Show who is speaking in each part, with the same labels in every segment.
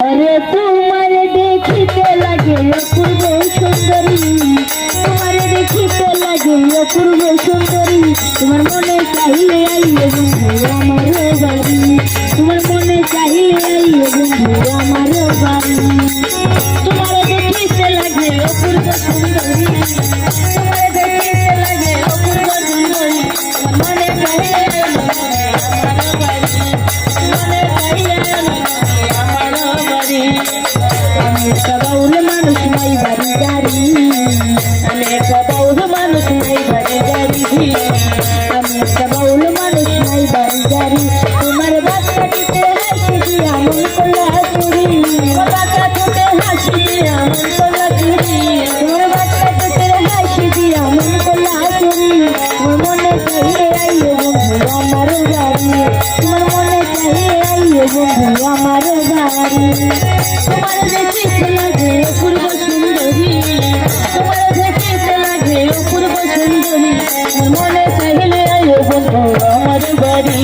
Speaker 1: अरे तुम्हारे देखते लगे अपूर्व सुंदरी, तुम्हारे देखते लगे अपूर्व सुंदरी, तुम्हार मने चाहिए आइए बंधु আমার বাড়ি, তোমার মনে চাইলে আইয়ে বন্ধু আমার বাড়ি। তোমারে দেখতে লাগে অপূর্ব সুন্দরী, তোমারে দেখতে লাগে অপূর্ব সুন্দরী, তোমার মনে চাইলে আইয়ে আমার বাড়ি, মনে চাইলে আমার বাড়ি। আমি একটা বাউল মানুষ নাই বাড়ি গাড়ি, আমি একটা বাউল মানুষ নাই বাড়ি গাড়ি, আমি একটা বাউল মানুষ নাই বাড়ি গাড়ি। তোমার বাচ্চাটিতে হাসি দিয়া মন করলা চুরি, বাচ্চাটিতে হাসি দিয়া মন করলা চুরি, তোমার বাচ্চাটিতে হাসি দিয়া মন করলা চুরি। তোমার মনে চাইলে আইয়ে বন্ধু আমার বাড়ি, তোমার মনে চাইলে আইয়ে বন্ধু আমার বাড়ি। তোমার দেখতে লাগে অপূর্ব সুন্দরী, তোমার দেখতে লাগে অপূর্ব সুন্দরী, মনে চাইলে আইয়ে বন্ধু আমার বাড়ি,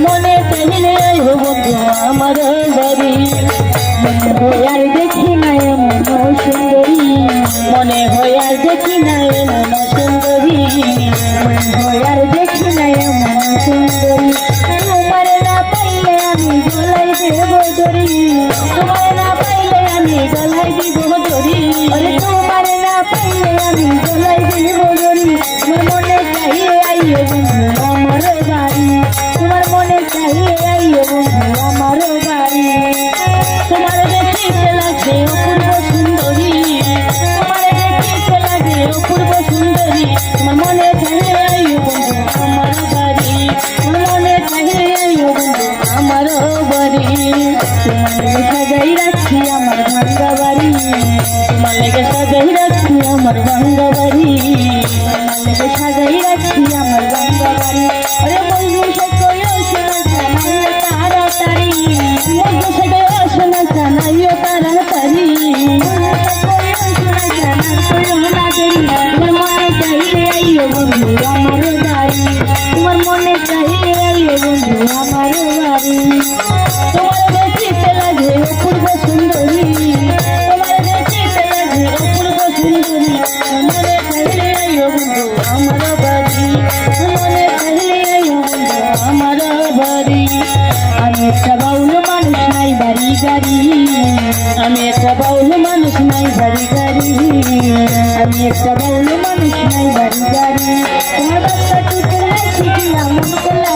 Speaker 1: মনে চাইলে আইয়ে বন্ধু আমার বাড়ি। মনে হয় আর দেখি না এমন সুন্দরী, মনে হয় আর দেখি না এমন সুন্দরী, মনে হয় আর দেখি না এমন সুন্দরী। তোমার না পাইলে আমি গলায় দেব দড়ি, তোমার না পাইলে আমি গলায় দিব দড়ি, আরে তোমার না পাইলে আমি গলায় দিব দড়ি। তোমার মনে চাইলে আইয়ে বন্ধু আমার বাড়ি, তোমার মনে চাইলে আইয়ে বন্ধু আমার বাড়ি। তোমার দেখতে লাগে অপূর্ব সুন্দরী, তোমার দেখতে লাগে অপূর্ব সুন্দরী, তোমার মনে চাইলে আইয়ে বন্ধু আমার বাড়ি, তোমার মনে চাইলে আইয়ে বন্ধু আমার বাড়ি। তোমার লেগে সাজাই রাখছি আমার ভাঙ্গা বাড়ি, তোমার লেগে সাজাই রাখছি আমার ভাঙ্গা বাড়ি, তোমার লেগে সাজাই রাখছি আমার ভাঙ্গা বাড়ি। আরে বলবো সে কই শোনা জানাইও তাড়াতাড়ি, বলবো সে কই শোনা জানাইও তাড়াতাড়ি, শোনা জানা কইও না দেরি। তোমার মনে চাইলে আইও বন্ধু আমার বাড়ি, তোমার মনে চাইলে আইও বন্ধু আমার বাড়ি। তোমার দেখতে লাগে অপূর্ব সুন্দরী, তোমার দেখতে লাগে অপূর্ব সুন্দরী, মনে চাইলে আইও বন্ধু আমার বাড়ি, মনে চাইলে আইও বন্ধু আমার বাড়ি। আমি একটা বাউল মানুষ নাই বাড়ি গাড়ি, আমি একটা বাউল মানুষ নাই বাড়ি গাড়ি, আমি একটা বাউল মানুষ নাই বাড়ি গাড়ি। তোমার বাচ্চা টুটে হাসি দিয়া মন করলা